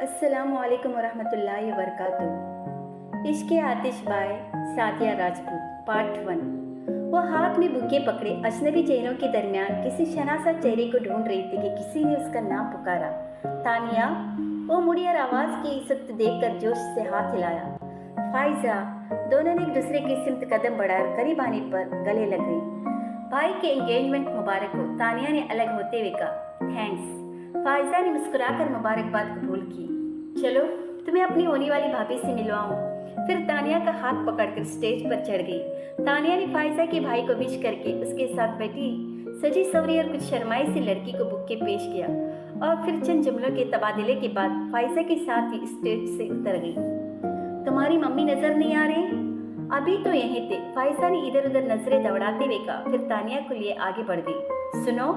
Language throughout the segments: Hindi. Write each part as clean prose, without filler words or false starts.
अस्सलामुअलैकुम वरहमतुल्लाहि वबरकातुहू। इश्क़ आतिश बाय सादिया राजपूत पार्ट 1। वो हाथ में बुके पकड़े अजनबी चेहरों के दरमियान किसी शनासा चेहरे को ढूंढ रही थी कि किसी ने उसका नाम पुकारा। तानिया। वो मुड़ी और आवाज़ की इज्जत देखकर जोश से हाथ हिलाया। फाइजा। दोनों ने एक दूसरे की सिमत कदम बढ़ाकर करीब आने पर गले लग गई। भाई के एंगेजमेंट मुबारक हो, तानिया ने अलग होते हुए कहा। थैंक्स। फाइजा ने मुस्कुराकर मुबारकबाद कबूल की। चलो तुम्हें अपनी होने वाली भाभी से मिलवाऊं। फिर तानिया का हाथ पकड़कर स्टेज पर चढ़ गई। तानिया ने फाइजा के भाई को विश करके उसके साथ बैठी सजी सवरी और कुछ शर्माई सी लड़की को बुक्के पेश किया और फिर चंद जुमलों के तबादले के बाद फाइजा के साथ ही स्टेज से उतर गई। तुम्हारी मम्मी नजर नहीं आ रही? अभी तो यहीं थे, फाइजा ने इधर उधर नजरें दौड़ाते हुए कहा। फिर तानिया को लिए आगे बढ़ गई। सुनो,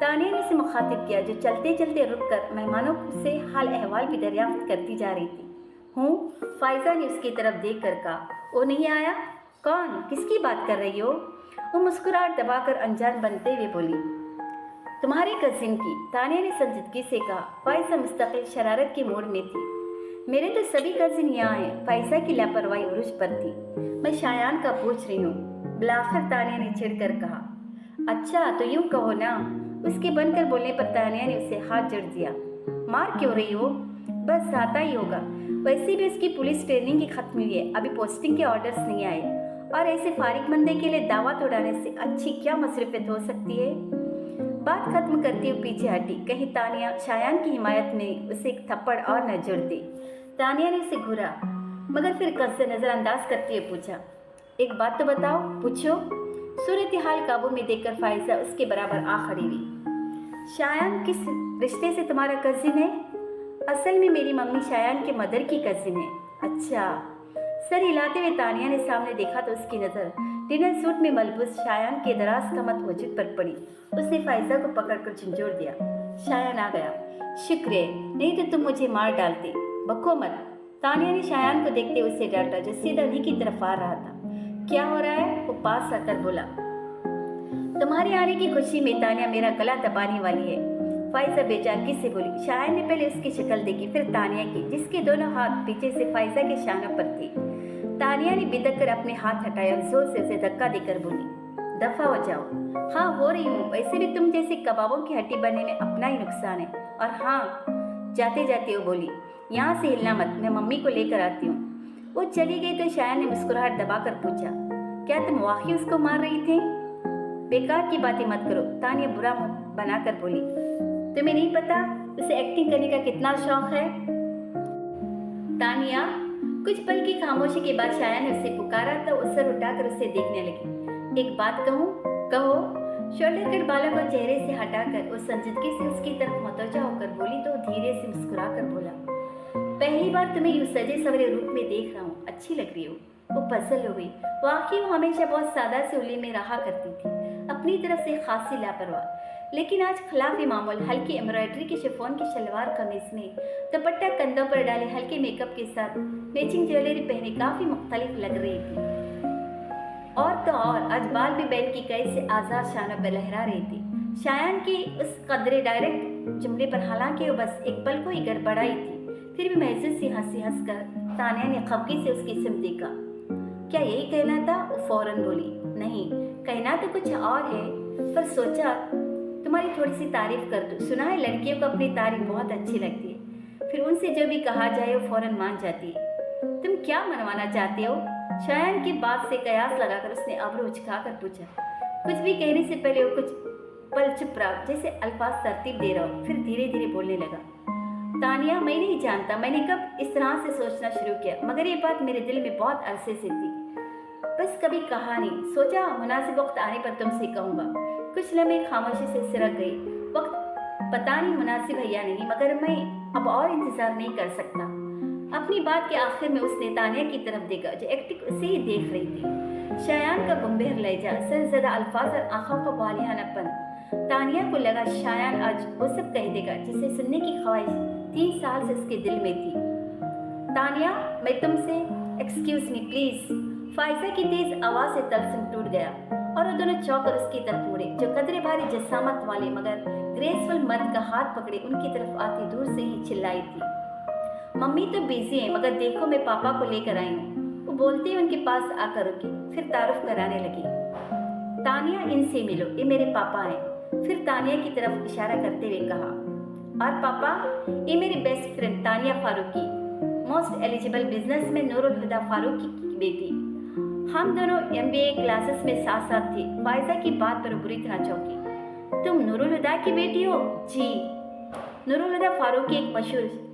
तानिया ने उसे मुखातिब किया जो चलते चलते रुककर मेहमानों से हाल अहवाल भी दरियाफ्त करती जा रही थी। हूँ, फाइजा ने उसकी तरफ देख कर कहा। वो नहीं आया? कौन? किसकी बात कर रही हो? वो मुस्कुराहट दबाकर अनजान बनते हुए बोली। तुम्हारे कजिन की, तानिया ने संजीदगी से कहा। फाइजा मुस्तकिल शरारत के मूड में थी। मेरे तो सभी कजिन यहाँ हैं। फाइजा की लापरवाही उरुज पर थी। मैं शायान का पूछ रही हूँ, बिलाखिर तानिया ने चिढ़कर कहा। अच्छा तो यूं कहो ना। उसके बनकर बोलने पर तानिया ने उसे हाथ जड़ दिया। मार क्यों रही हो? बस आता ही होगा। वैसे भी उसकी पुलिस ट्रेनिंग की खत्म हुई है, अभी पोस्टिंग के ऑर्डर्स नहीं आए और ऐसे फारिग बंदे के लिए दावत उड़ाने से अच्छी क्या मसरूफियत हो सकती है? बात खत्म करती हुई पीछे हटी, कहीं तानिया शायान की हिमायत में उसे एक थप्पड़ और न जुड़ दे। तानिया ने उसे घूरा मगर फिर कस नजरअंदाज करते हुए पूछा। एक बात तो बताओ। पूछो। सूरत हाल काबू में देखकर फाइजा उसके बराबर आ खड़ी हुई। शायान किस रिश्ते से तुम्हारा कजिन है? असल में मेरी मम्मी शायान के मदर की कजिन है। अच्छा। सर हिलाते हुए तानिया ने सामने देखा तो उसकी नज़र डिनर सूट में मलबूस शायान के दराज कमत वजूद पर पड़ी। उसने फाइजा को पकड़कर झंझोड़ दिया। शायान आ गया। शुक्र है, नहीं तो तुम मुझे मार डालते। बको मत। तानिया ने शायान को देखते हुए उसे डांटा जो सीधा उन्हीं की तरफ आ रहा था। क्या हो रहा है? वो पास आकर बोला। तुम्हारे आने की खुशी में तानिया मेरा गला दबाने वाली है, फाइजा बेजारगी से बोली। शायान ने पहले उसकी शक्ल देखी फिर तानिया की, जिसके दोनों हाथ पीछे से फाइजा के शानों पर थे। तानिया ने बिदक कर अपने हाथ हटाए और जोर से उसे धक्का देकर बोली, दफा हो जाओ। हाँ हो रही हूँ, वैसे भी तुम जैसे कबाबों की हड्डी बनने में अपना ही नुकसान है। और हाँ, जाते जाते वो बोली, यहाँ से हिलना मत, मैं मम्मी को लेकर आती हूँ। वो चली गई तो शायान ने मुस्कुराहट दबाकर पूछा, क्या तुम वाकई उसको मार रही थी? बेकार की बातें मत करो, तानिया बुरा मुंह बनाकर बोली। तुम्हें नहीं पता उसे एक्टिंग करने का कितना शौक है? तानिया। कुछ पल की खामोशी के बाद शायान ने उसे पुकारा तो वो सर उठाकर उसे देखने लगी। एक बात कहूँ? कहो। शोल्डर कट बालों को चेहरे से हटाकर वो संजीदगी से उसकी तरफ मतवजा होकर बोली तो धीरे से मुस्कुराकर बोला, पहली बार तुम्हें यूं सजे सवरे रूप में देख रहा हूँ, अच्छी लग रही हो। वो पजल हो गई। वाकई वो हमेशा बहुत सादा से उली में रहा करती थी, अपनी तरफ से खासी लापरवाह, लेकिन आज खिलाफ मामूल हल्की एम्ब्रॉयडरी के शिफॉन की शलवार कमीज में दुपट्टा कंधों पर डाले हल्के मेकअप के साथ मैचिंग ज्वेलरी पहने काफी मुख्तलिफ लग रही थी। और तो और आज बाल भी बैल की कैद से आजाद शानों पर लहरा रही थी। शायान की उस कदरे डायरेक्ट जुमले पर हालांकि वो बस एक पल को ही गड़बड़ाई थी, फिर भी महसूस सी हंसी हंसकर तानिया ने खफगी से उसकी सिम देखा। क्या यही कहना था? वो फौरन बोली, नहीं, कहना तो कुछ और है, पर सोचा तुम्हारी थोड़ी सी तारीफ कर दूं। सुना है लड़कियों को अपनी तारीफ बहुत अच्छी लगती है, फिर उनसे जो भी कहा जाए वो फौरन मान जाती है। तुम क्या मनवाना चाहते हो? शायान की बात से कयास लगाकर उसने अब्रू उचकाकर पूछा। कुछ भी कहने से पहले वो कुछ पल चुप रहा, जैसे अल्फाज तरतीब दे रहा हो, फिर धीरे धीरे बोलने लगा। तानिया, मैं नहीं जानता मैंने कब इस तरह से सोचना शुरू किया, मगर ये बात मेरे दिल में बहुत अरसे से थी, बस कभी कहा नहीं। सोचा मुनासिब वक्त आने पर तुमसे कहूँगा। कुछ लम्हे खामोशी से सिरक गई। वक्त पता नहीं मुनासिब है या नहीं, मगर मैं अब और इंतजार नहीं कर सकता। अपनी बात के आखिर में उसने तानिया की तरफ देखा जो एक्टिंग उसे ही देख रही थी। शायान का गुम्बेर लहजा, सरज़दा अल्फाज और आंखों का वालियानापन। तानिया को लगा शायान आज वो सब कह देगा जिसे सुनने की ख्वाहिश 3 साल से उसके दिल में थी। तानिया, मैं तुमसे, एक्सक्यूज मी प्लीज। फाइजा की तेज आवाज से तलस्म टूट गया और वो दोनों चौंकर उसकी तरफ मुड़े जो कदरे भारी जसामत वाले मगर ग्रेसफुल मर्द का हाथ पकड़े उनकी तरफ आती दूर से ही चिल्लाई थी, मम्मी तो बिजी है, मगर देखो मैं पापा को लेकर आई हूँ। वो बोलते ही उनके पास आकर रुकी, फिर तारुफ कराने लगी। तानिया, इनसे मिलो, ये मेरे पापा हैं। फिर तानिया की तरफ इशारा करते हुए कहा, और पापा, ये मेरी best friend Tania Farooqui, most eligible businessman Noorul Huda Farooqui की बेटी। हम दोनों MBA क्लासेस में साथ साथ थे। फायजा की बात पर बुरी तरह चौंकी। तुम नूरुल हुदा की बेटी हो? जी। नूरुल हुदा फारूकी एक मशहूर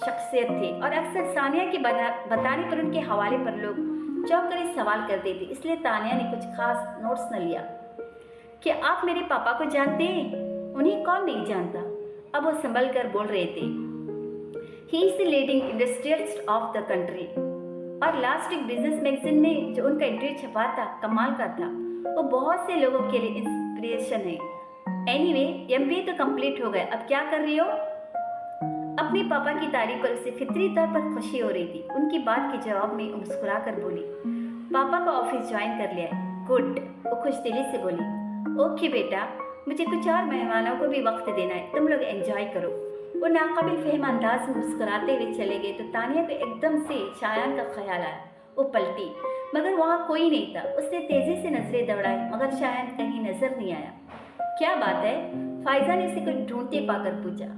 शख्सियत थे और अक्सर सानिया के बताने पर उनके हवाले पर लोग चौंक कर सवाल करते थे, इसलिए तानिया ने कुछ खास नोट्स न लिया। क्या आप मेरे पापा को जानते हैं? उन्हें कौन नहीं जानता। अब वो संभल कर बोल रहे थे। He is the leading industrialist of the country. और लास्ट वीक बिजनेस मैगजीन में जो उनका इंटरव्यू छपा था, कमाल का था। वो बहुत से लोगों के लिए इंस्पिरेशन है। एनीवे, MBA तो कंप्लीट हो गया, अब क्या कर रही हो? अपने पापा की तारीफ पर उसे फितरी तौर पर खुशी हो रही थी। उनकी बात के जवाब में मुस्कुरा कर बोली, पापा का ऑफिस ज्वाइन कर लिया है। गुड। वो खुश दिली से बोली, ओके बेटा, मुझे कुछ और मेहमानों को भी वक्त देना है, तुम लोग एंजॉय करो। वो नाकाबिल फहम अंदाज में मुस्कुराते हुए चले गए तो तानिया को एकदम से शायान का ख्याल आया। वो पलटी, मगर वहाँ कोई नहीं था। उसने तेजी से नजरें दौड़ाई, मगर शायान कहीं नजर नहीं आया। क्या बात है? फायजा ने उसे कुछ ढूंढते पाकर पूछा।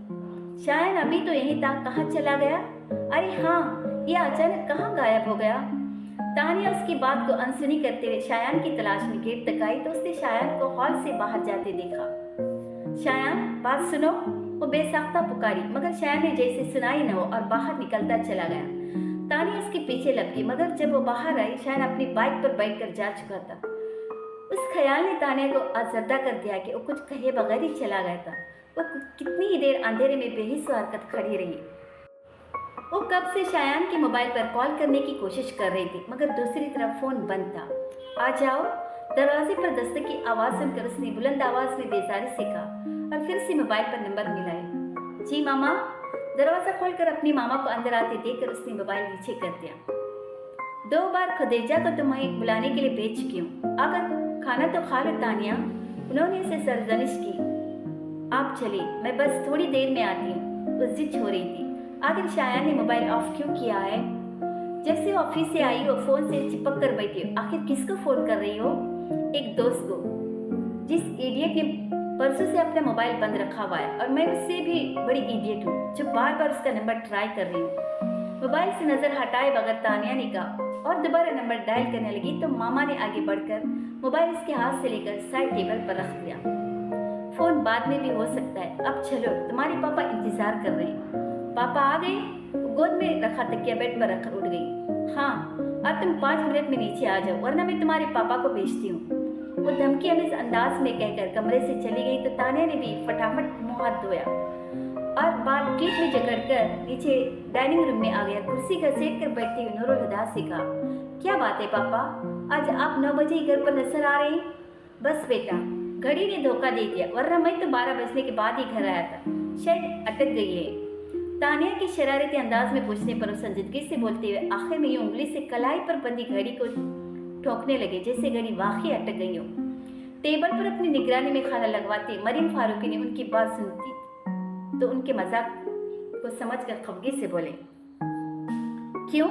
शायान अभी तो यही था, कहाँ चला गया? अरे हाँ, ये अचानक कहाँ गायब हो गया? तानिया उसकी बात को अनसुनी करते हुए शायान की तलाश में गेट तक आई तो उसने शायान को हॉल से बाहर जाते देखा। शायान, बात सुनो, वो बेसाख्ता पुकारी, मगर शायान ने जैसे सुनाई न हो और बाहर निकलता चला गया। तानिया उसके पीछे लपकी, मगर जब वो बाहर आई, शायान अपनी बाइक पर बैठकर जा चुका था। उस ख्याल ने तानिया को आजर्दा कर दिया कि वो कुछ कहे बगैर ही चला गया था। वो कितनी ही देर अंधेरे में बेहिस हरकत खड़ी रही। वो कब से शायान के मोबाइल पर कॉल करने की कोशिश कर रही थी, मगर दूसरी तरफ फोन बंद था। आ जाओ। दरवाजे पर दस्तक की आवाज़ सुनकर उसने बुलंद आवाज़ में बेजारी से कहा और फिर से मोबाइल पर नंबर मिलाया। जी मामा। दरवाज़ा खोलकर अपनी मामा को अंदर आते देखकर उसने मोबाइल नीचे कर दिया। 2 बार खुदेजा को तुम्हें बुलाने के लिए भेज चुकी हूँ, अगर खाना तो खा लो तानिया। उन्होंने उसे सरजनिश की। आप चलिए, मैं बस थोड़ी देर में आती हूँ। वो जिद हो रही थी। आखिर शायान ने मोबाइल ऑफ क्यों किया है? जब से ऑफिस से आई वो फोन से चिपक कर बैठी हो। आखिर किसको फोन कर रही हो? एक दोस्त को, जिस इडियट ने परसों से अपना मोबाइल बंद रखा हुआ है, और मैं उससे भी बड़ी इडियट हूँ जो बार बार उसका नंबर ट्राई कर रही हूँ। मोबाइल से नजर हटाए बगैर तानिया ने कहा और दोबारा नंबर डायल करने लगी तो मामा ने आगे बढ़कर मोबाइल उसके हाथ से लेकर साइड टेबल पर रख दिया। फोन बाद में भी हो सकता है, अब चलो, तुम्हारे पापा इंतजार कर रहे हैं। पापा आ गए? गोद में रखा तकिया बेड पर रखकर उठ गई। हाँ, अब तुम 5 मिनट में नीचे आ जाओ, वरना मैं तुम्हारे पापा को भेजती हूँ। वो धमकी अमेज अंदाज में कहकर कमरे से चली गई तो तानिया ने भी फटाफट मुंह हाथ धोया और बाल क्लिप में जकड़कर नीचे डाइनिंग रूम में आ गया। कुर्सी घसीट कर बैठती हुई नूरुल हुदा से कहा, क्या बात है पापा, आज आप 9 बजे ही घर पर नजर आ रहे हैं? बस बेटा, घड़ी ने धोखा दे दिया, वरना मैं तो 12 बजने के बाद ही घर आया था, शायद अटक गई है। तानिया के शरारती अंदाज में पूछने पर संजीदगी से बोलते हुए आखिर में उंगली से कलाई पर बंधी घड़ी को ठोकने लगे जैसे घड़ी वाकई अटक गई हो। टेबल पर अपनी निगरानी में खाना लगवाती मरियम फारूकी ने उनकी बात सुनती तो उनके मजाक को समझकर खफगी से बोले, क्यों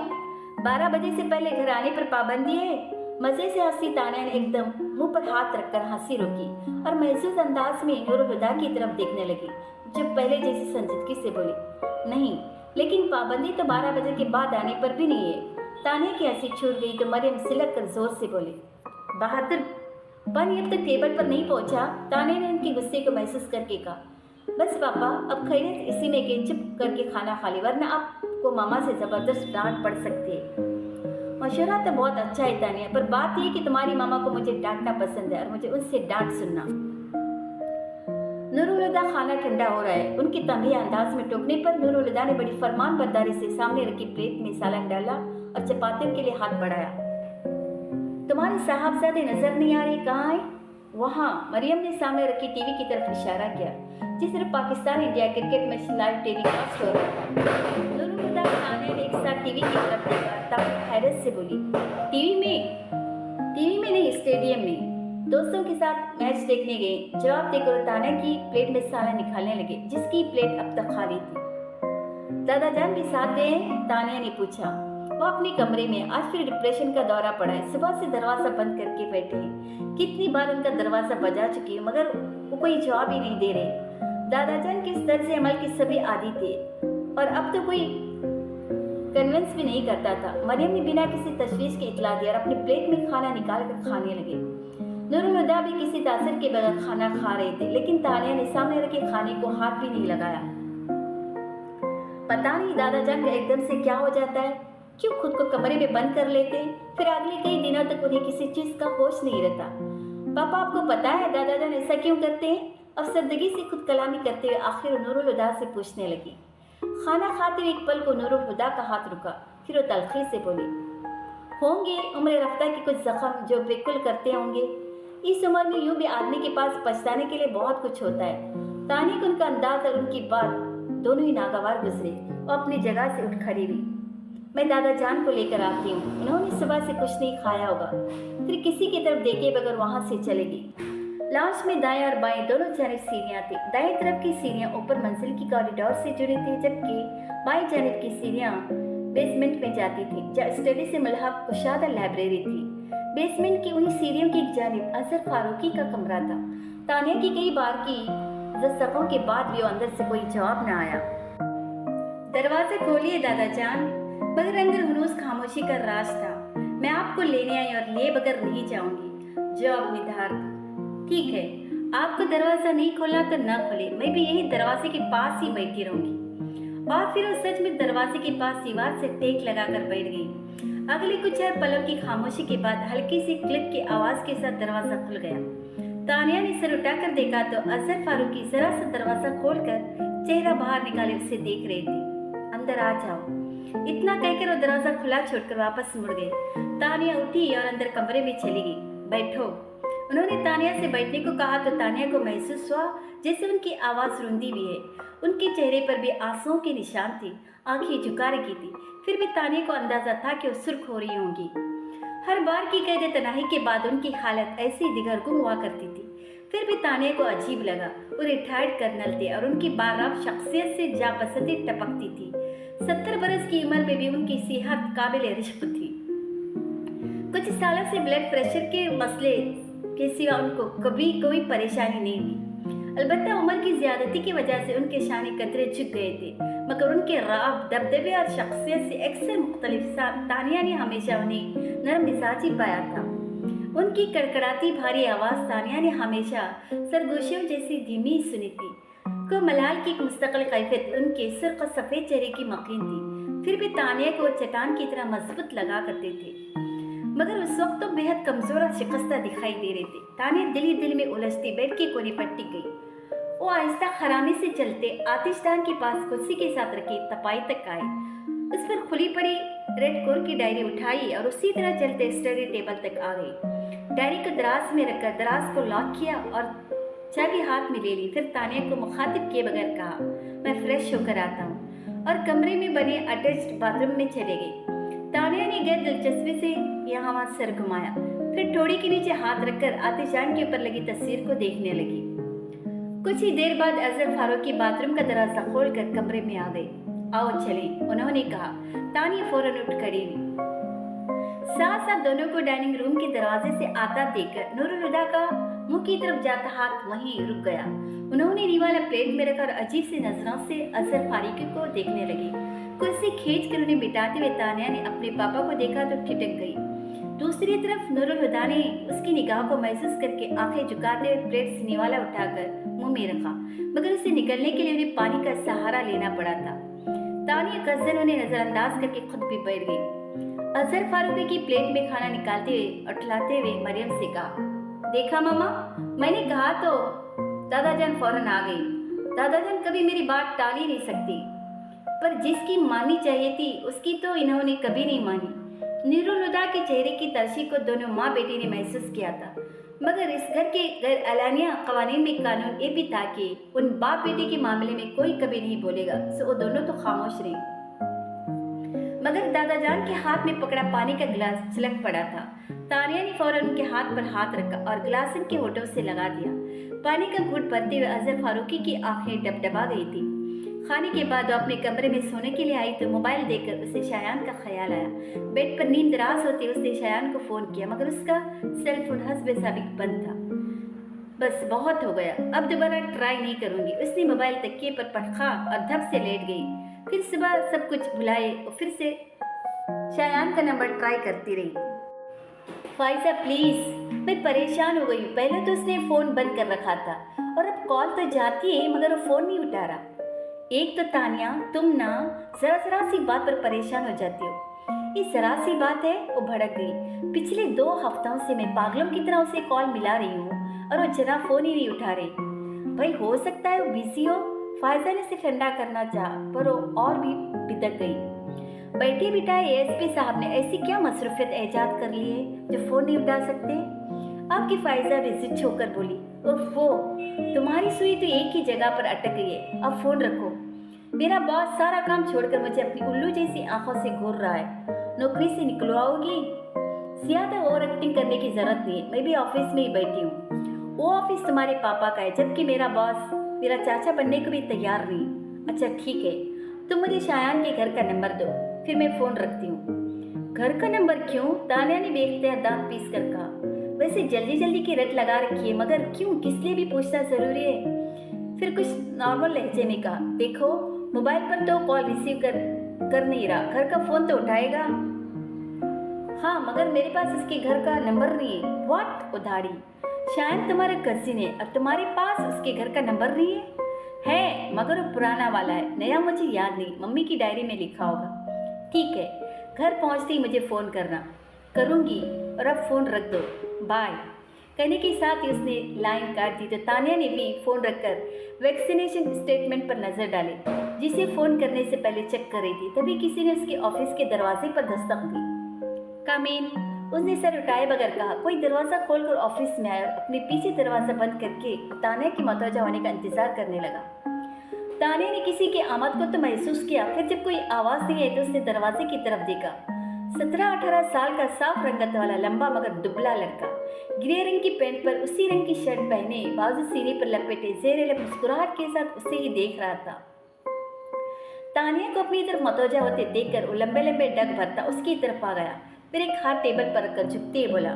12 बजे से पहले घर आने पर पाबंदी है? मजे से हंसी तानिया ने एकदम मुंह पर हाथ रखकर हंसी रोकी और महसूस अंदाज में नूरुल हुदा की तरफ देखने लगी, जब पहले जैसी संजीदगी से बोली, नहीं, लेकिन पाबंदी तो 12 बजे के बाद आने पर भी नहीं है। तानिया की हंसी छूट गई तो मरियम सिलक कर जोर से बोले, बहादुर पन अब तक टेबल पर नहीं पहुंचा। तानिया ने उनके गुस्से को महसूस करके कहा, बस पापा, अब खैरियत इसी में के चुप करके खाना खा ली, वरना आपको मामा से जबरदस्त डांट पड़ सकती है। मशवरा तो बहुत अच्छा है तानिया, पर बात यह कि तुम्हारी मामा को मुझे डांटना पसंद है और मुझे उनसे डांट सुनना। नूरुल हुदा खाना ठंडा हो रहा है। उनके तंबी अंदाज में टोकने पर नूरुल हुदा ने बड़ी फरमान बरदारी से सामने रखी प्लेट में सालन डाला और चपातियों के लिए हाथ बढ़ाया। तुम्हारे साहबजादे नजर नहीं आ रहे, कहाँ है? वहाँ। मरियम ने सामने रखी टीवी की तरफ इशारा किया जिस तरफ Pakistan India cricket match live telecast हो रहा था। नूरुल हुदा और तानिया ने एक साथ टीवी की तरफ देखा तब हैरत से बोली, टीवी में नहीं, स्टेडियम में दोस्तों के साथ मैच देखने गए। जवाब देकर तानिया की प्लेट में सालन निकालने लगे जिसकी प्लेट अब तक खाली थी। दादा जान भी साथ गए हैं? तानिया ने पूछा। वो अपने कमरे में आज फिर डिप्रेशन का दौरा पड़ा है। सुबह से दरवाजा बंद करके बैठे हैं। कितनी बार उनका दरवाजा बजा चुकी है मगर वो कोई जवाब ही नहीं दे रहे। दादाजान के इस तरह से अमल के सभी आदी थे और अब तो कोई कन्विंस भी नहीं करता था। मरियम ने बिना किसी तशवीश के इतला दिया और अपनी प्लेट में खाना निकाल कर खाने लगे। नूरुल हुदा भी किसी तासर के बगैर खाना खा रहे थे, लेकिन तानिया ने सामने रखे खाने को हाथ भी नहीं लगाया। पता नहीं दादाजान का एकदम से क्या हो जाता है, क्यों खुद को कमरे में बंद कर लेते, फिर अगले कई दिनों तक उन्हें किसी चीज का होश नहीं रहता। पापा आपको पता है दादाजान ऐसा क्यों करते हैं? अफसरदगी से खुद कलामी करते हुए आखिर नूरुल हुदा से पूछने लगी। खाना खाते हुए एक पल को नूरुल हुदा का हाथ रुका, फिर वो तलखी से बोली, होंगे उम्र रफ्ता के कुछ जख्म जो बिल्कुल करते होंगे। इस उम्र में यूं भी आदमी के पास पछताने के लिए बहुत कुछ होता है। तानी को उनका अंदाज और उनकी बात दोनों ही नागवार गुजरे। वो अपनी जगह से उठ खड़ी हुई। मैं दादा जान को लेकर आती हूँ, उन्होंने सुबह से कुछ नहीं खाया होगा। फिर किसी की तरफ देखे बगैर वहां से चलेगी। लॉन्च में दाएं और बाएं दोनों जानिब सीढ़ियां थी। दाएं तरफ की सीढ़ियां ऊपर मंजिल की कॉरिडोर से जुड़ी थी, जबकि बाएं जानिब की सीढ़ियां बेसमेंट में जाती थी, जहाँ स्टडी से मुल्हक कुशादा लाइब्रेरी थी। बेसमेंट की उन्हीं सीढ़ियों की एक जानिब अजहर फारूकी का कमरा था। तानिया की कई बार की दस्तकों के बाद भी अंदर से कोई जवाब न आया। दरवाजा खोलिए दादा जान, मगर अंदर हुनूस खामोशी का राज था। मैं आपको लेने आई और लिए बगैर नहीं जाऊंगी। जवाब निर्धारित। ठीक है, आपको दरवाजा नहीं खोलना तो न खोले, मैं भी यही दरवाजे के पास ही बैठी रहूंगी। और फिर वो सच में दरवाजे के पास दीवार से टेक लगाकर बैठ गई। अगले कुछ चार पलों की खामोशी के बाद हल्की सी क्लिक की आवाज के साथ दरवाजा खुल गया। तानिया ने सर उठाकर देखा तो अजहर फारूकी जरा सा दरवाजा खोलकर चेहरा बाहर निकाले उसे देख रही थी। अंदर आ जाओ, इतना कहकर वो दरवाजा खुला छोड़कर वापस मुड़ गई। तानिया उठी और अंदर कमरे में चली गई। बैठो, उन्होंने तानिया से बैठने को कहा तो तानिया को महसूस हुआ जैसे उनकी आवाज रुंधी हुई है। उनके चेहरे पर भी आंसुओं के निशान थे, आंखें झुका रखी थी। फिर भी तानिया को अंदाजा था कि वो सुर्ख हो रही होंगी। हर बार की कैद तनाही के बाद उनकी हालत ऐसी दिगरगुम हुआ करती थी। फिर भी तानिया को अजीब लगा। वो रिटायर्ड कर्नल थे और उनकी बाराब शख्सियत से जापसती टपकती थी। 70 बरस की उम्र में भी उनकी सेहत काबिल रिश्क थी। कुछ सालों से ब्लड प्रेशर के मसले के सिवा उनको कभी कोई परेशानी नहीं हुई। अलबत्ता उम्र की ज्यादती की वजह से उनके शाने कतरे झुक गए थे, मगर उनके राब, दबदबे और शख्सियत से अक्सर मुख्तलिफ तानिया ने हमेशा उन्हें नरम मिजाजी पाया था। उनकी कड़कड़ाती भारी आवाज़ तानिया ने हमेशा सरगोशियों जैसी धीमी सुनी थी। को मलाल की एक मुस्तकिल कैफियत उनके सुर्ख सफ़ेद चेहरे की मकीन थी। फिर भी तानिया को चट्टान की तरह मजबूत लगा करते थे, मगर उस वक्त तो बेहद कमजोर और शिकस्ता दिखाई दे रहे थे। तानिया दिल ही दिल में उलझती बेड के कोने पर टिक गई। वो आहिस्ता खरामी से चलते आतिशदान के पास कुर्सी के साथ रखी तपाई तक आए। उस पर खुली पड़ी रेड कोर की डायरी उठाई और उसी तरह चलते स्टडी टेबल तक आ गई। डायरी को दराज में रखकर दराज को लॉक किया और चाबी हाथ में ले ली। फिर तानिया को मुखातिब किए बगैर कहा, मैं फ्रेश होकर आता हूँ, और कमरे में बने अटैच्ड बाथरूम में चले गई। तानिया ने गैर दिलचस्पी से यहाँ वहाँ सर घुमाया, फिर ठोड़ी के नीचे हाथ रखकर आतिशान के ऊपर लगी तस्वीर को देखने लगी। कुछ ही देर बाद अजहर फारूकी बाथरूम का दरवाजा खोलकर कमरे में आ गई। आओ चले, उन्होंने कहा। तानिया फौरन उठ खड़ी हुई। साथ साथ दोनों को डाइनिंग रूम के दरवाजे से आता देखकर नूरुल हुदा का मुंह की तरफ जाता हाथ वहीं रुक गया। उन्होंने रिवाला प्लेट में रखा और अजीब सी नजरों से अजहर फारूकी को देखने लगी। कुर्सी खींच कर उन्हें बिठाते हुए तानिया ने अपने पापा को देखा तो ठिठक गई। दूसरी तरफ नूरुल हुदा ने उसकी निगाह को महसूस करके आंखें झुकाते हुए प्लेट से निवाला उठाकर मुंह में रखा, मगर उसे निकलने के लिए उन्हें पानी का सहारा लेना पड़ा था। तानिया कसरत उन्हें नजरअंदाज करके खुद भी बैठ गई। अजहर फारूकी की प्लेट में खाना निकालते हुए उठलाते हुए मरियम से कहा, देखा मामा, मैंने कहा तो। दादाजान फौरन आ गई। दादाजान कभी मेरी बात टाल ही नहीं सकती, पर जिसकी माननी चाहिए थी उसकी तो इन्होंने कभी नहीं मानी। नूरुल हुदा के चेहरे की तरशी को दोनों माँ बेटी ने महसूस किया था, मगर इस घर के गैर अलानिया कवानीन में कानून ये भी था कि उन बाप बेटे के मामले में कोई कभी नहीं बोलेगा, सो वो दोनों तो खामोश रहे। मगर दादाजान के हाथ में पकड़ा पानी का गिलास छलक पड़ा था। तानिया ने फौरन उनके हाथ पर हाथ रखा और गिलास उनके होठों से लगा दिया। पानी का घूंट भरते हुए अजहर फारूकी की आंखें डबडबा गई थी। खाने के बाद वो अपने कमरे में सोने के लिए आई तो मोबाइल देखकर उसे शायान का ख्याल आया। बेड पर नींदराज होते उसने शायान को फ़ोन किया, मगर उसका सेल फोन हस्बे साबिक बंद था। बस बहुत हो गया, अब दोबारा ट्राई नहीं करूंगी। उसने मोबाइल तकिए पर पटखा और धप से लेट गई। फिर सुबह सब कुछ भुलाए और फिर से शायान का नंबर ट्राई करती रही। फाइजा प्लीज, मैं परेशान हो गई हूँ। पहले तो उसने फ़ोन बंद कर रखा था और अब कॉल तो जाती है मगर वो फ़ोन नहीं उठा रहा। एक तो तानिया, तुम ना जरा सी बात पर परेशान हो जाती हो। ये जरा सी बात है, वो भड़क गई। पिछले 2 हफ्तों से मैं पागलों की तरह उसे कॉल मिला रही हूँ और वो जरा फ़ोन ही नहीं उठा रही। भाई हो सकता है वो बिजी हो। फायजा ने उसे ठंडा करना चाहा पर वो और भी बिदक गई। बैठे बिठाए एएसपी साहब ने ऐसी क्या मसरूफियत ऐजाद कर ली है जो फ़ोन नहीं उठा सकते। आपकी फायजा भी जिद होकर बोली, ओफो, तुम्हारी सुई तो एक ही जगह पर अटक गई है, अब फ़ोन रखो। मेरा बॉस सारा काम छोड़कर मुझे अपनी उल्लू जैसी आंखों से घूर रहा है। नौकरी से निकलवाओगी? ज्यादा ओवर एक्टिंग करने की जरूरत नहीं है, मैं भी ऑफिस में ही बैठी हूँ। वो ऑफिस तुम्हारे पापा का है, जबकि मेरा बॉस मेरा चाचा बनने को भी तैयार नहीं। अच्छा ठीक है, तुम मुझे शायान के घर का नंबर दो, फिर मैं फ़ोन रखती हूँ। घर का नंबर क्यों? तानिया ने बेख्तियार दांत पीस कर कहा। वैसे जल्दी जल्दी की रट लगा रखी है, मगर क्यों, किस लिए भी पूछना जरूरी है? फिर कुछ नॉर्मल लहजे में कहा, देखो मोबाइल पर तो कॉल रिसीव कर नहीं रहा, घर का फ़ोन तो उठाएगा। हाँ मगर मेरे पास उसके घर का नंबर नहीं है। व्हाट? उधारी? शायद तुम्हारा कजिन है और तुम्हारे पास उसके घर का नंबर नहीं है मगर वो पुराना वाला है, नया मुझे याद नहीं, मम्मी की डायरी में लिखा होगा। ठीक है, घर पहुंचते ही मुझे फ़ोन करना। करूँगी, और अब फ़ोन रख दो, बाय। कहने के साथ ही उसने लाइन काट दी तो तानिया ने भी फ़ोन रखकर वैक्सीनेशन स्टेटमेंट पर नज़र डाली, जिसे फ़ोन करने से पहले चेक कर रही थी। तभी किसी ने उसके ऑफिस के दरवाजे पर दस्तक दी। कम इन, उसने सर उठाए बगैर कहा। कोई दरवाज़ा खोलकर ऑफिस में आया और अपने पीछे दरवाज़ा बंद करके तानिया की मतवजा होने का इंतजार करने लगा। तानिया ने किसी की आमद को तो महसूस किया, फिर जब कोई आवाज़ नहीं आई तो उसने दरवाजे की तरफ देखा। 17-18 साल का साफ रंगत वाला लंबा मगर दुबला लड़का, ग्रे रंग की पैंट पर उसी रंग की शर्ट पहने, बाजू सीने पर लपेटे, ज़ेरे मुस्कुराहट के साथ उसे ही देख रहा था। तानिया को अपनी तरफ मतवजा होते देखकर वो लंबे लंबे डग भरता उसकी तरफ आ गया। फिर एक हाथ टेबल पर रखकर झुकते बोला,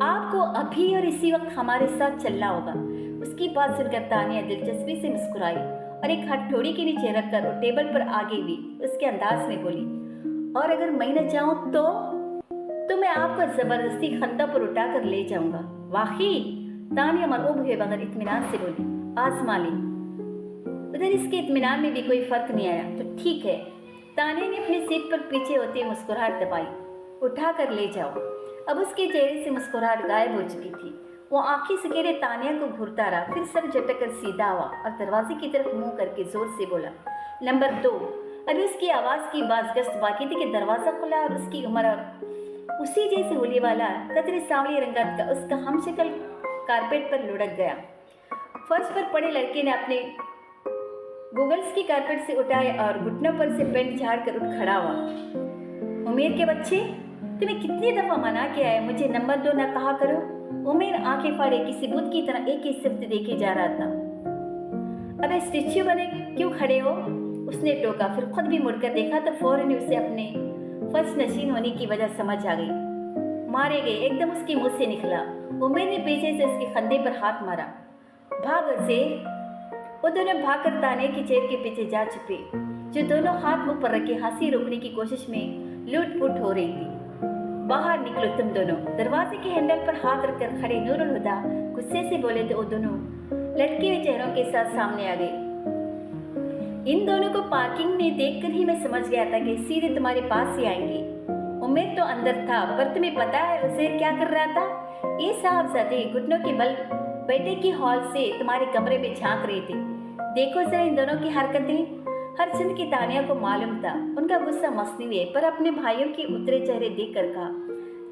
आपको अभी और इसी वक्त हमारे साथ चलना होगा। उसकी बात सुनकर तानिया दिलचस्पी से मुस्कुराई और एक हाथ ठोड़ी के नीचे रखकर वो टेबल पर आगे हुई। उसके अंदाज में बोली, और अगर मैं न चाहूँ तो मैं आपको जबरदस्ती खंदा पर उठाकर ले जाऊंगा। वाकई? तानिया मरऊब हुए बगैर इत्मीनान से बोली। आजमा ली। उधर इसके इत्मीनान में भी कोई फर्क नहीं आया। तो ठीक है। तानिया ने अपनी सीट पर पीछे होते मुस्कुराहट दबाई। उठा कर ले जाओ। अब उसके चेहरे से मुस्कुराहट गायब हो चुकी थी। वो आंखें सकेरे तानिया को घूरता रहा, फिर सर झटक कर सीधा हुआ और दरवाजे की तरफ मुंह करके जोर से बोला, नंबर 2। अभी उसकी आवाज़ की बाज़गश्त बाकी थी कि दरवाज़ा खुला और उसकी उम्र और उसी जैसे होली वाला कतरे सांवली रंगत का उसका हमशक्ल कारपेट पर लुढ़क गया। फर्श पर पड़े लड़के ने अपने गूगल्स की कारपेट से उठाए और घुटनों पर से पेंट झाड़ कर उठ खड़ा हुआ। उमेर के बच्चे, तुम्हें कितनी दफ़ा मना किया है मुझे नंबर 2 ना कहा करो। उमेर आंखें फाड़े किसी बुत की तरह एक ही सिफ्त देखे जा रहा था। अबे स्टेच्यू बने क्यों खड़े हो? उसने टोका। फिर खुद भी मुड़कर देखा तो फौरन उसे अपने फर्श नशीन होने की वजह समझ आ गई। मारे गए एकदम उसके मुंह से निकला। उमेर ने पीछे से उसके कंधे पर हाथ मारा। भाग से। वो दोनों भागकर तानिया की चेयर के पीछे जा छुपे, जो दोनों हाथ मुंह पर रखे हंसी रोकने की कोशिश में लूट-पुट हो रही थी। बाहर निकलो तुम दोनों। दरवाजे के हैंडल पर हाथ रखकर खड़े नूरुल हुदा गुस्से से बोले तो वो दोनों लटके हुए चेहरों के साथ सामने आ गए। इन दोनों को पार्किंग में देखकर ही मैं समझ गया था कि सीधे तुम्हारे पास ही आएंगे। उमेर तो अंदर था, पर तुम्हें पता है उसे क्या कर रहा था? ये साहबजादे घुटनों के बल बेटे की हॉल से तुम्हारे कमरे में झांक रहे थे। देखो जरा इन दोनों की हरकतें। हर चंद की तानिया को मालूम था उनका गुस्सा मसनवी है, पर अपने भाइयों के उतरे चेहरे देखकर कहा,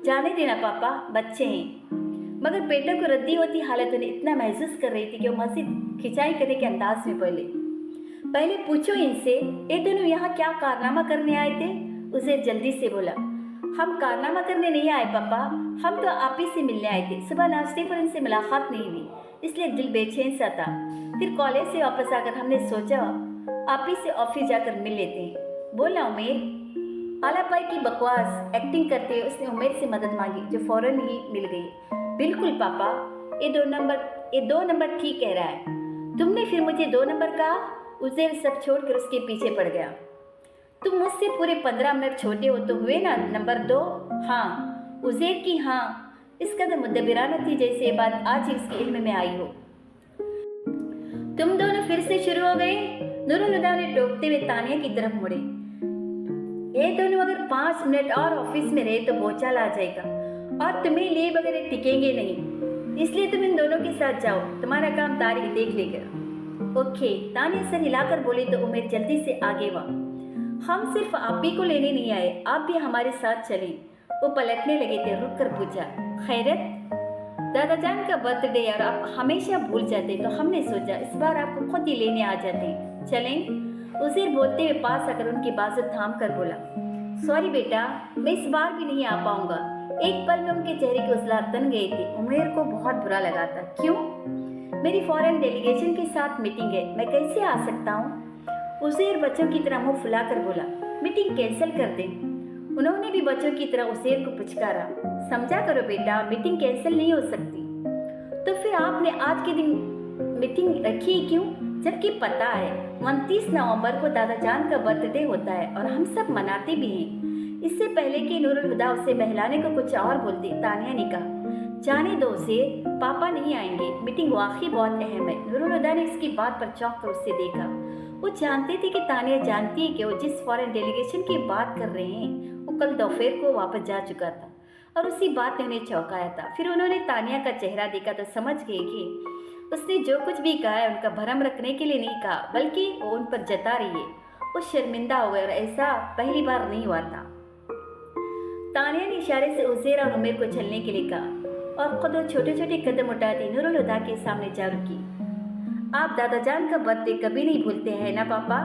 जाने देना पापा, बच्चे हैं। मगर पेटों को रद्दी होती हालत उन्हें इतना महसूस कर रही थी कि वो मजीद खिंचाई करने के अंदाज में बोले, पहले पूछो इनसे, ये दोनों यहाँ क्या कारनामा करने आए थे? उज़ैर जल्दी से बोला, हम कारनामा करने नहीं आए पापा, हम तो आप ही से मिलने आए थे। सुबह नाश्ते पर इनसे मुलाकात नहीं हुई, इसलिए दिल बेचैन सा था। फिर कॉलेज से वापस आकर हमने सोचा आप ही से ऑफिस जाकर मिल लेते हैं, बोला उमेर। आलापाई की बकवास एक्टिंग करते हुए उसने उमेर से मदद मांगी, जो फौरन ही मिल गई। बिल्कुल पापा, ये दो नंबर ठीक कह रहा है। तुमने फिर मुझे 2 नंबर कहा। उज़ैर सब छोड़कर उसके पीछे पड़ गया। तुम मुझसे पूरे 15 मिनट छोटे हो तो हुए ना नंबर 2। हाँ उज़ैर की हाँ। इस कदर मुदब्बिराना थी जैसे ये बात आज ही उसके इल्म में आई हो। तुम दोनों फिर से शुरू हो गए। नूरुल हुदा ने टोकते हुए तानिया की तरफ मुड़े। ये दोनों अगर 5 मिनट और ऑफिस में रहे तो भौचाल आ जाएगा और तुम्हें लिए वगैरह टिकेंगे नहीं, इसलिए तुम इन दोनों के साथ जाओ, तुम्हारा काम तारिक देख लेगा। ओके, तानिया सर हिलाकर बोली तो उमेर जल्दी से आगे हुआ। हम सिर्फ आप ही को लेने नहीं आए, आप भी हमारे साथ चलें। वो पलटने लगे थे, रुक कर पूछा, खैरत? दादा जान का बर्थडे यार आप हमेशा भूल जाते, तो हमने सोचा इस बार आपको खुद ही लेने आ जाते, चलें? उज़ैर बोलते हुए पास आकर उनकी बाजू थाम कर बोला, सॉरी बेटा, मैं इस बार भी नहीं आ पाऊंगा। एक पल में उनके चेहरे की उजलाहट तन गई थी। उमेर को बहुत बुरा लगा था। क्यों? मेरी फॉरेन डेलीगेशन के साथ मीटिंग है, मैं कैसे आ सकता हूँ? उज़ैर बच्चों की तरह मुंह फुलाकर बोला, मीटिंग कैंसिल कर दे। उन्होंने भी बच्चों की तरह उज़ैर को पुचकारा, समझा करो बेटा, मीटिंग कैंसिल नहीं हो सकती। तो फिर आपने आज के दिन मीटिंग रखी क्यों, जबकि पता है 29 नवंबर को दादा जान का बर्थडे होता है और हम सब मनाते भी हैं। इससे पहले कि नूरुल हुदा उसे बहलाने को कुछ और बोलती, तानिया ने कहा, जाने दो उसे, पापा नहीं आएंगे, मीटिंग वाकई बहुत अहम है। नूरुल हुदा ने इसकी बात पर चौंक कर उससे देखा। वो जानते थे कि तानिया जानती है कि वो जिस फॉरेन डेलीगेशन की बात कर रहे हैं वो कल दोपहर को वापस जा चुका था और उसी बात ने उन्हें चौंकाया था। फिर उन्होंने तानिया का चेहरा देखा तो समझ गए कि उसने जो कुछ भी कहा है उनका भरम रखने के लिए नहीं कहा, बल्कि वो उन पर जता रही है। वो शर्मिंदा हो गए और ऐसा पहली बार नहीं हुआ था। तानिया ने इशारे से उज़ैर और उमेर को चलने के लिए कहा और खुद वो छोटे छोटे कदम उठाती नूरुल हुदा के सामने जा रुकी। आप दादा जान का बर्थडे कभी नहीं भूलते हैं ना पापा?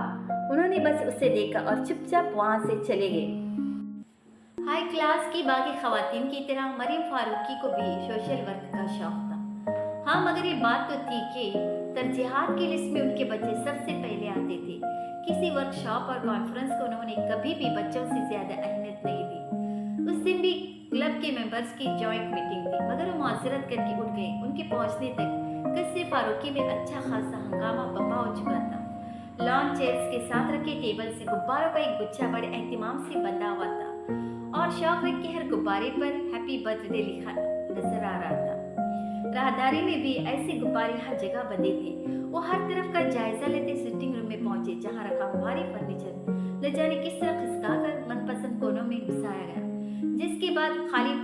उन्होंने बस उसे देखा और चुपचाप वहाँ से चले गए। हाई क्लास की बाकी खवातीन की तरह मरियम फारूकी को भी सोशल वर्क का शौक था। हाँ, मगर ये बात तो थी कि तरजीहात की लिस्ट में उनके बच्चे सबसे पहले आते थे। किसी वर्कशॉप और कॉन्फ्रेंस को उन्होंने कभी भी बच्चों से ज्यादा अहमियत नहीं दी। उस दिन भी क्लब के मेंबर्स की जॉइंट मीटिंग थी, मगर वो माजरत करके उठ गए। उनके पहुंचने तक कस्से फारूकी में अच्छा खासा हंगामा बंबा हो चुका था। लॉन चेयर्स के साथ रखे टेबल से गुब्बारों का एक गुच्छा बड़े एहतिमाम से बंधा हुआ था और शौक रख के हर गुब्बारे पर हैप्पी बर्थडे लिखा नजर आ रहा था। राहदारी में भी ऐसे गुब्बारे हर जगह बंधे थे। वो हर तरफ का जायजा लेते सिटिंग रूम में पहुंचे, जहां रखा भारी फर्नीचर न जाने किस तरह खिसकाकर मनपसंद कोनों में घुसाया गया। जिसके बाद खाली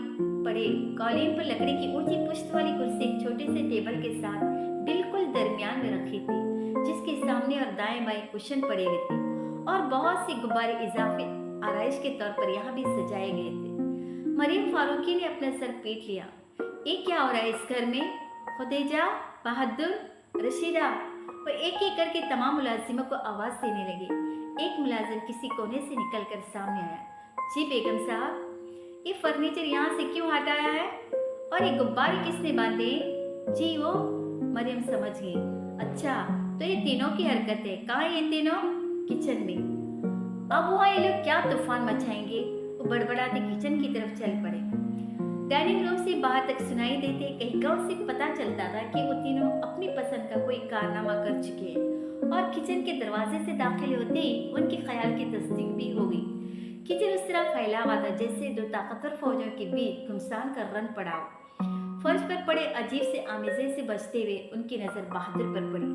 पड़े कॉलिन पर लकड़ी की ऊंची पुश्त वाली कुर्सी एक छोटे से टेबल के साथ बिल्कुल दरमियान में रखी थी, जिसके सामने और दाएं बाएं कुशन पड़े हुए थे और बहुत से गुब्बारे इजाफी आराइश के तौर पर यहाँ भी सजाए गए थे। मरियम फारूकी ने अपना सर पीट लिया। ये क्या हो रहा है इस घर में? खुदेजा, बहादुर, रशीदा, वो एक एक करके तमाम मुलाजिमों को आवाज देने लगे। एक मुलाजिम किसी कोने से निकलकर सामने आया। जी बेगम साहब, ये फर्नीचर यहाँ से क्यों हटाया है और ये गुब्बारे किसने बांधे? जी वो, मरियम समझ गई। अच्छा, तो ये तीनों की हरकत है। कहाँ ये तीनों? किचन में। अब वहाँ ये लोग क्या तूफान मचाएंगे? वो बड़बड़ाते किचन की तरफ चल पड़े। डाइनिंग रूम से बाहर तक सुनाई देते कहीं गाँव से पता चलता था कि वो तीनों अपनी पसंद का कोई कारनामा कर चुके हैं और किचन के दरवाजे से दाखिल होते ही उनके ख्याल की तस्दीक भी हो गई। किचन उस तरह फैला हुआ था जैसे दो ताकतवर फौजों के बीच घुमसान का रन पड़ा हो। फर्श पर पड़े अजीब से आमेजे से बचते हुए उनकी नजर बहादुर पर पड़ी।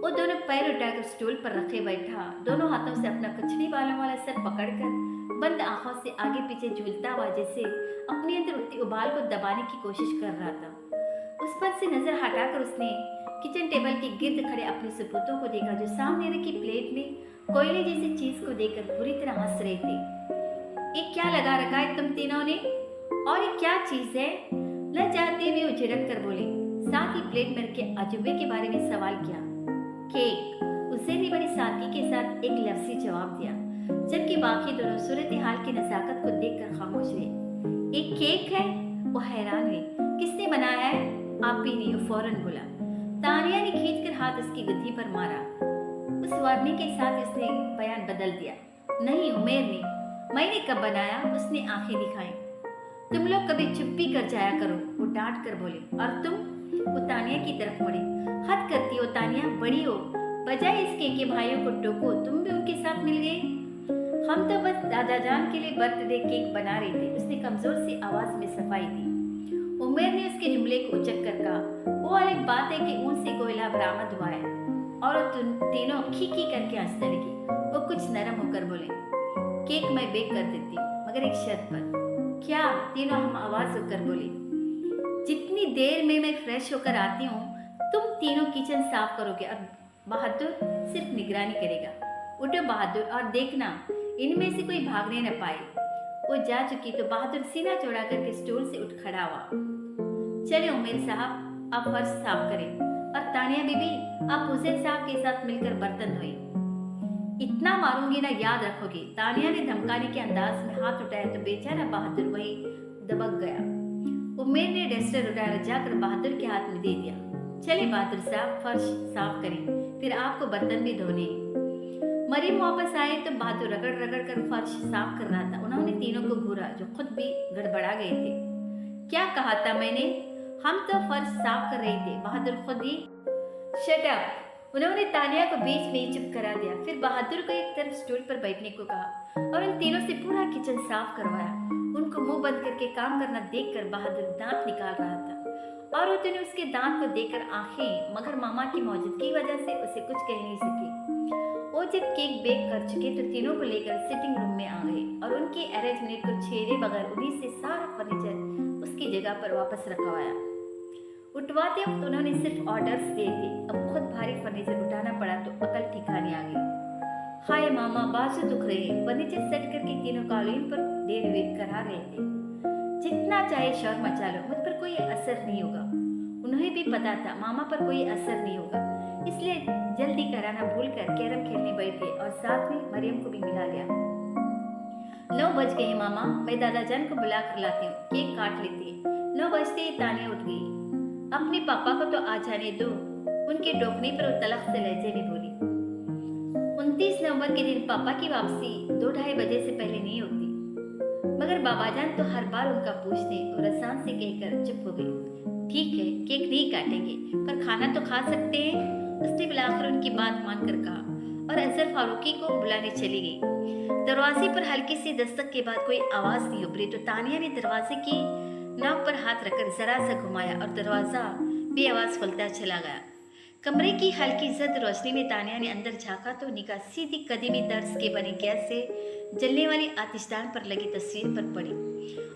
वो दोनों पैर उठाकर स्टूल पर रखे बैठा, दोनों हाथों से अपना कचड़ी बालों वाला सर पकड़कर बंद आंखों से आगे पीछे झूलता हुआ जैसे अपने अंदर उठती उबाल को दबाने की कोशिश कर रहा था। उस पर से नजर हटाकर उसने किचन टेबल के गिर्द खड़े अपने सपूतों को देखा, जो सामने रखी प्लेट में कोयले जैसी चीज को देखकर बुरी तरह हंस रहे थे। ये क्या लगा रखा है तुम तीनों ने? और ये क्या चीज है? न जाते हुए वो झिड़क कर बोले, साथ ही प्लेट में रखे अजूबे के बारे में सवाल किया। केक, उसे ने बड़ी सादगी के साथ एक लफ्ज़ी जवाब दिया, जबकि बाकी दोनों सूरत हाल की नज़ाकत को देखकर खामोश रहे। एक केक है? वो हैरान हुई। किसने बनाया है? आप ही ने, फौरन बोला। तानिया ने खींचकर हाथ उसकी गद्दी पर मारा। उस वार्निंग के साथ उसने बयान बदल दिया। नहीं उमेर ने, मैंने कब बनाया? उसने आंखें दिखाई। तुम लोग कभी चुप भी कर जाया करो, वो डांट कर बोले। और तुम? वो तानिया की तरफ मुड़ी। हद करती हो तानिया, बड़ी हो, बजाय इसके कि भाइयों को टोको तुम भी उनके साथ मिल गए। हम तो बस दादा जान के लिए बर्थडे केक बना रहे थे, उसने कमजोर सी आवाज में सफाई दी। उमेर ने उसके जुमले को उचक कर कहा, वो अलग बात है कि ऊन से कोयला बरामद हुआ है। और तुम तीनों खी करके हंसने लगी। वो कुछ नरम होकर बोले, केक मैं बेक कर देती हूँ, मगर एक शर्त पर। क्या? तीनों हम आवाज होकर बोले। जितनी देर में मैं फ्रेश होकर आती हूँ तुम तीनों किचन साफ करोगे और बहादुर सिर्फ निगरानी करेगा। उठो बहादुर और देखना इनमें से कोई भागने न पाए। वो जा चुकी तो बहादुर सीना चौड़ा करके स्टूल से उठ खड़ा हुआ। चले उमेर साहब, आप फर्श साफ करें, और तानिया बीबी आप हुसैन साहब के साथ मिलकर बर्तन धोएं। इतना मारूंगी ना, याद रखोगे। तानिया ने धमकाने के अंदाज में हाथ उठाया तो बेचारा बहादुर वही दबक गया। उमेर ने डस्टर उठाकर जाकर बहादुर के हाथ में दे दिया। चलिए बहादुर साहब, फर्श साफ करें, फिर आपको बर्तन भी धोने। मरीम वापस आए तो बहादुर रगड़ रगड़ कर फर्श साफ कर रहा था। उन्होंने तीनों को घूरा जो खुद भी गड़बड़ा गए थे। क्या कहा था मैंने? हम तो फर्श साफ कर रहे थे, बहादुर खुद ही। Shut up! उन्होंने तानिया को बीच में ही चुप करा दिया। फिर बहादुर को एक तरफ स्टूल पर बैठने को कहा और उन तीनों से पूरा किचन साफ करवाया। उनको मुंह बंद करके काम करना देखकर बहादुर दांत निकाल रहा था और उतने उसके दांत को देखकर आंखें, मगर मामा की मौजूदगी की वजह से उसे कुछ कह नहीं सकी। वो जब केक बेक कर चुके तो तीनों को लेकर सिटिंग रूम में आ गए और उनके अरेंजमेंट को छेड़े बगैर उन्हीं से सारा फर्नीचर उसकी जगह पर वापस रखवाया। उठवाते वक्त उन्होंने सिर्फ ऑर्डर्स दिए थे, अब खुद भारी फर्नीचर उठाना पड़ा तो अकल ठिकाने आ गई। हाय मामा, बाजू दुख रहे हैं। फर्नीचर सेट करके तीनों कालीन पर देर वेट करा रहे थे। जितना चाहे शोर मचा लो, मुझ पर कोई असर नहीं होगा। उन्हें भी पता था मामा पर कोई असर नहीं होगा, इसलिए जल्दी कराना भूलकर कैरम खेलने बैठे और साथ में मरियम को भी मिला लिया। 9 बज गए मामा, मैं दादा जान को बुला कर लाती हूँ, केक काट लेती है। 9 बजते ही तानिया उठ गई। अपने पापा को तो आ जाने दो, उनके डोकने पर वो तलख से लहजे में बोली। 29 नवंबर के दिन पापा की वापसी 2-2:30 बजे से पहले नहीं होती, मगर बाबाजान तो हर बार उनका पूछते और आसान से कहकर चुप हो गई। ठीक है, केक नहीं काटेंगे पर खाना तो खा सकते हैं, उसने बुलाकर उनकी बात मानकर कहा और अजहर फारूकी को बुलाने चली गई। दरवाजे पर हल्की सी दस्तक के बाद कोई आवाज नहीं उभरी तो तानिया ने दरवाजे की नाव पर हाथ रखकर जरा सा घुमाया और दरवाजा भी आवाज खुलता चला गया। कमरे की हल्की जद रोशनी में तानिया ने अंदर झांका तो निगाह सीधी कदीमी तर्ज के बने गैस से जलने वाली आतिशदान पर लगी तस्वीर पर पड़ी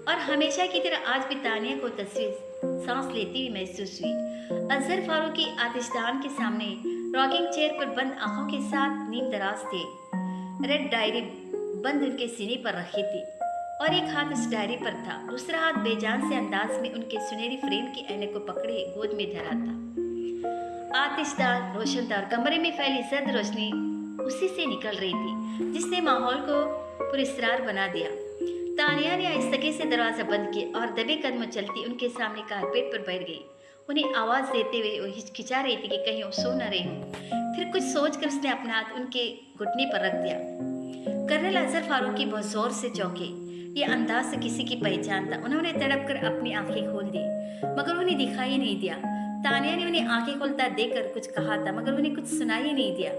और हमेशा की तरह आज भी तानिया को तस्वीर सांस लेती हुई महसूस हुई। अजहर फारूकी आतिशदान के सामने रॉकिंग चेयर पर बंद आंखों के साथ नीम दराज थे। रेड डायरी बंद उनके सीने पर रखी थी और एक हाथ उस डायरी पर था, दूसरा हाथ बेजान से अंदाज में उनके सुनहरी फ्रेम की ऐनक को पकड़े गोद में धरा था। आतिशदान रोशन था और कमरे में फैली जर्द रोशनी उसी से निकल रही थी जिसने माहौल को पुरस्कार बना दिया। तानिया ने आहिस्तगी से दरवाजा बंद किया और दबे कदम चलती उनके सामने कारपेट पर बैठ गई। उन्हें आवाज देते हुए वो हिचकिचा रही थी कि कहीं वो सो न रही हो। फिर कुछ सोचकर उसने अपना हाथ उनके घुटने पर रख दिया। कर्नल अजहर फारूकी बहुत जोर से चौंके। ये अंदाज से किसी की पहचान था। उन्होंने तड़प कर अपनी आंखें खोल दी मगर उन्हें दिखाई नहीं दिया। तानिया ने उन्हें आंखें खोलता देखकर कुछ कहा था मगर उन्हें कुछ सुनाई नहीं दिया।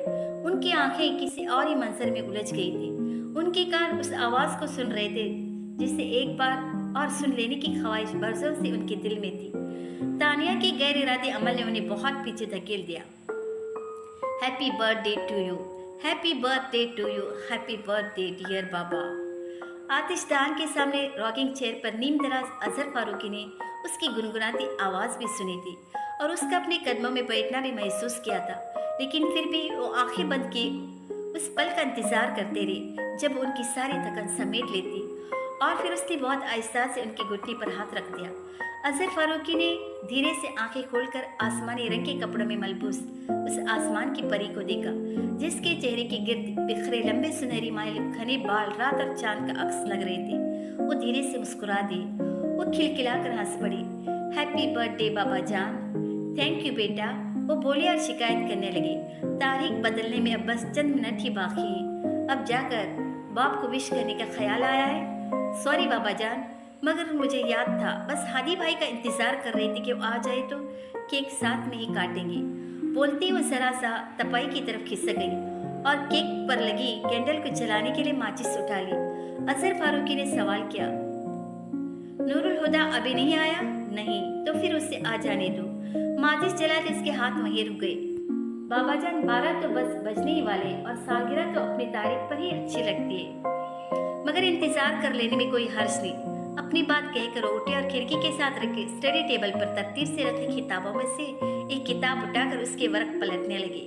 उनकी आंखें किसी और ही मंजर में उलझ गई थी। उनके कान उस आवाज को सुन रहे थे जिसे एक बार और सुन लेने की ख्वाहिश बरसों से उनके दिल में थी। तानिया के गैर इरादी अमल ने उन्हें बहुत पीछे धकेल दिया। Happy birthday to you, happy birthday to you, happy birthday dear बाबा। आतिशदान के सामने रॉकिंग चेयर पर नीम दराज अजहर फारूकी ने उसकी गुनगुनाती आवाज़ भी सुनी थी और उसका अपने कदमों में बैठना भी महसूस किया था, लेकिन फिर भी वो आंखें बंद किए उस पल का इंतजार करते रहे जब उनकी सारी थकन समेट लेती और फिर उसने बहुत आहिस्ता से उनके घुटने पर हाथ रख दिया। अजहर फारूकी ने धीरे से आंखें खोलकर आसमानी रंग के कपड़ों में मलबूस उस आसमान की परी को देखा जिसके चेहरे के गिर्द बिखरे लंबे सुनहरी माइल घने बाल रात और चांद का अक्स लग रहे थे। वो धीरे से मुस्कुरा दी। वो खिलखिलाकर हंस पड़ी। हैप्पी बर्थडे बाबा जान। थैंक यू बेटा, वो बोली और शिकायत करने लगी, तारीख बदलने में अब बस चंद मिनट ही बाकी हैं। अब जाकर बाप को विश करने का ख्याल आया है। सॉरी बाबा जान, मगर मुझे याद था, बस हादी भाई का इंतजार कर रही थी कि वो आ जाए तो केक साथ में ही काटेंगे। बोलती वो जरा सा तपाई की तरफ खिसक गई और केक पर लगी कैंडल को जलाने के लिए माचिस उठा ली। अजहर फारूकी ने सवाल किया, नूरुल हुदा अभी नहीं आया? नहीं, तो फिर उसे आ जाने दो। माचिस जलाते इसके हाथ वहीं रुक गए। बाबा जान, 12 तो बस बजने ही वाले और सालगिरह तो अपनी तारीख पर ही अच्छी लगती है, मगर इंतजार कर लेने में कोई हर्ज नहीं। अपनी बात कहकर उठे और खिड़की के साथ रखे स्टडी टेबल पर तरतीब से रखी किताबों में से एक किताब उठाकर उसके वर्क पलटने लगी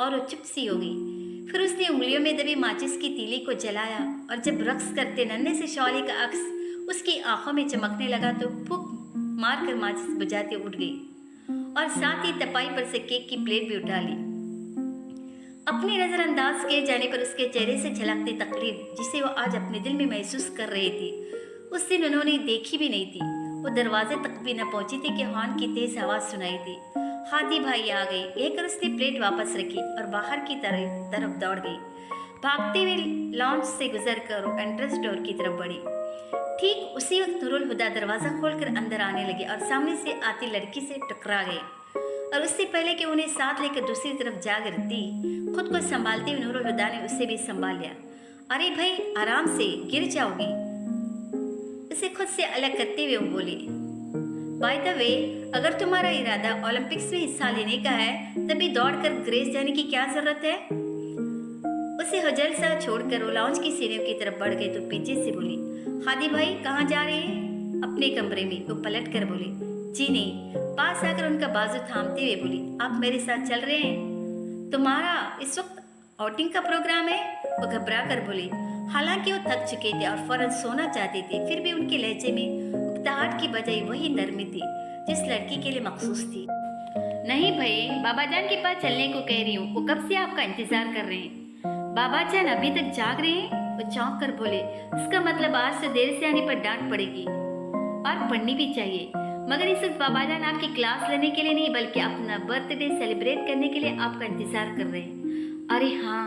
और वो चुप सी हो गई। फिर उसने उंगलियों में दबी माचिस की तीली को जलाया और जब रक्स करते नन्हे से शौले का अक्स उसकी आंखों में चमकने लगा तो फूंक मारकर माचिस बुझाते उठ गई और साथ ही तपाई पर से केक की प्लेट भी उठा ली। अपनी नजरअंदाज किए जाने पर उसके चेहरे से झलकती तकलीफ जिसे वो आज अपने दिल में महसूस कर रही थी, उस दिन उन्होंने देखी भी नहीं थी। वो दरवाजे तक भी न पहुंची थी कि हॉर्न की तेज आवाज सुनाई दी। हादी भाई आ गई कहकर उसने प्लेट वापस रखी और बाहर की तरफ दौड़ गई। भागते हुए लॉन्च से गुजर कर वो एंट्रेंस डोर की तरफ बढ़ी। ठीक उसी वक्त नूरुल हुदा दरवाजा खोलकर अंदर आने लगे और सामने से आती लड़की से टकरा गए और उससे पहले कि उन्हें साथ लेकर दूसरी तरफ जा गिरती, खुद को संभालते हुए नूरुल हुदा ने उसे भी संभाल लिया। अरे भाई, आराम से, गिर जाओगी। उसे खुद से अलग करते हुए वो बोली, बाय द वे, अगर तुम्हारा इरादा ओलंपिक्स में हिस्सा लेने का है तभी दौड़कर ग्रेस जाने की क्या जरूरत है? उसे हजल सा छोड़कर वो लाउंज की सीढ़ियों की तरफ बढ़ गए तो पीछे से बोली, हादी भाई कहाँ जा रहे हैं? अपने कमरे में। वो पलट कर बोली, जी नहीं। पास आकर उनका बाजू थामते हुए बोली, आप मेरे साथ चल रहे हैं? तुम्हारा इस वक्त आउटिंग का प्रोग्राम है? वो घबरा कर बोली। हालांकि वो थक चुके थे और फौरन सोना चाहते थे, फिर भी उनके लहजे में उकताहट की बजाय वही नरमी थी जिस लड़की के लिए मखसूस थी। नहीं भाई, बाबा जान के पास चलने को कह रही हूँ, वो कब से आपका इंतजार कर रहे हैं। बाबा जान अभी तक जाग रहे हैं? वो चौंक कर बोले, इसका मतलब आज से देर से आने पर डांट पड़ेगी और पढ़नी भी चाहिए, मगर इस वक्त बाबा जान आपकी क्लास लेने के लिए नहीं बल्कि अपना बर्थडे सेलिब्रेट करने के लिए आपका इंतजार कर रहे हैं। अरे हाँ,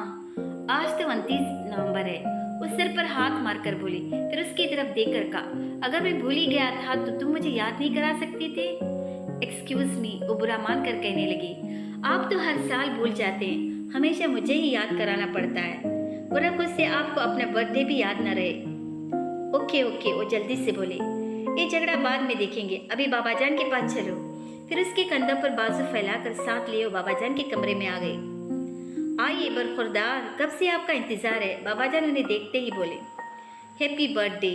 आज तो 29 नवंबर है। उस सर पर हाथ मारकर बोली, फिर उसकी तरफ देखकर कहा, अगर मैं भूल ही गया था तो तुम मुझे याद नहीं करा सकते थे? एक्सक्यूज मी, वो बुरा मान कर कहने लगी, आप तो हर साल भूल जाते हैं, हमेशा मुझे ही याद कराना पड़ता है, वरना खुद से आपको अपना बर्थडे भी याद न रहे। ओके ओके, वो जल्दी से बोले, ये झगड़ा बाद में देखेंगे, अभी बाबा जान के पास चलो। फिर उसके कंधों पर बाजू फैलाकर साथ लिए वो बाबा जान के कमरे में आ गई। आइए बरखुरदार, कब से आपका इंतजार है? बाबा जान उन्हें देखते ही बोले। Happy birthday.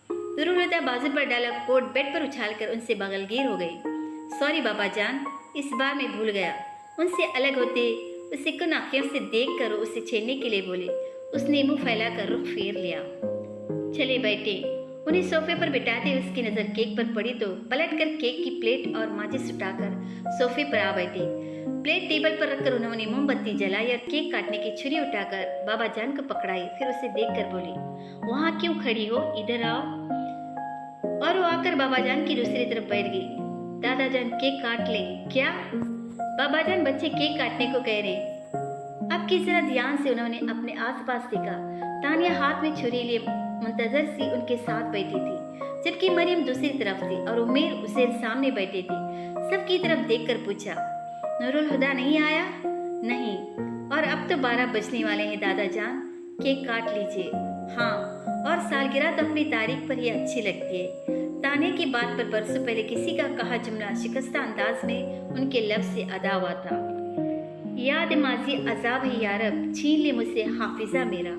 नूरुल हुदा बाजू पर डाला कोट बेड पर उछालकर उनसे बगलगीर हो गई। सॉरी बाबा जान, इस बार मैं भूल गया। उनसे अलग होते उसे कुन आंखों से देख कर उसे छेड़ने के लिए बोले। उसने मुंह फैलाकर रुख फेर लिया। चले बैठे। उन्हें सोफे पर बिठाते उसकी नजर केक पर पड़ी तो पलटकर केक की प्लेट और माचिस उठाकर सोफे पर आ बैठी। प्लेट टेबल पर रखकर उन्होंने मोमबत्ती जलाई और केक काटने की छुरी उठाकर बाबा जान को पकड़ाई। फिर उसे देखकर बोली, वहाँ क्यों खड़ी हो, इधर आओ। और वो आकर बाबा जान की दूसरी तरफ बैठ गई। दादा जान केक काट ले। क्या? बाबा जान बच्चे केक काटने को कह रहे। अब किस तरह ध्यान से उन्होंने अपने आसपास देखा। तानिया हाथ में छुरी लिए मुंतजर सी उनके साथ बैठी थी, जबकि मरियम दूसरी तरफ थी और उमेर उसे सामने बैठी थी। सबकी तरफ देखकर पूछा, नूरुल हुदा नहीं आया? नहीं। और अब तो 12 बजने वाले हैं दादा जान, केक काट लीजिए। हाँ, और सालगिरह तो अपनी तारीख पर ही अच्छी लगती है। ताने की बात पर बरसों पहले किसी का कहा जुमला शिकस्ता अंदाज में उनके लफ्ज से अदा हुआ था। याद माजी अजाब है यारब, छीन ले मुझसे हाफिजा मेरा।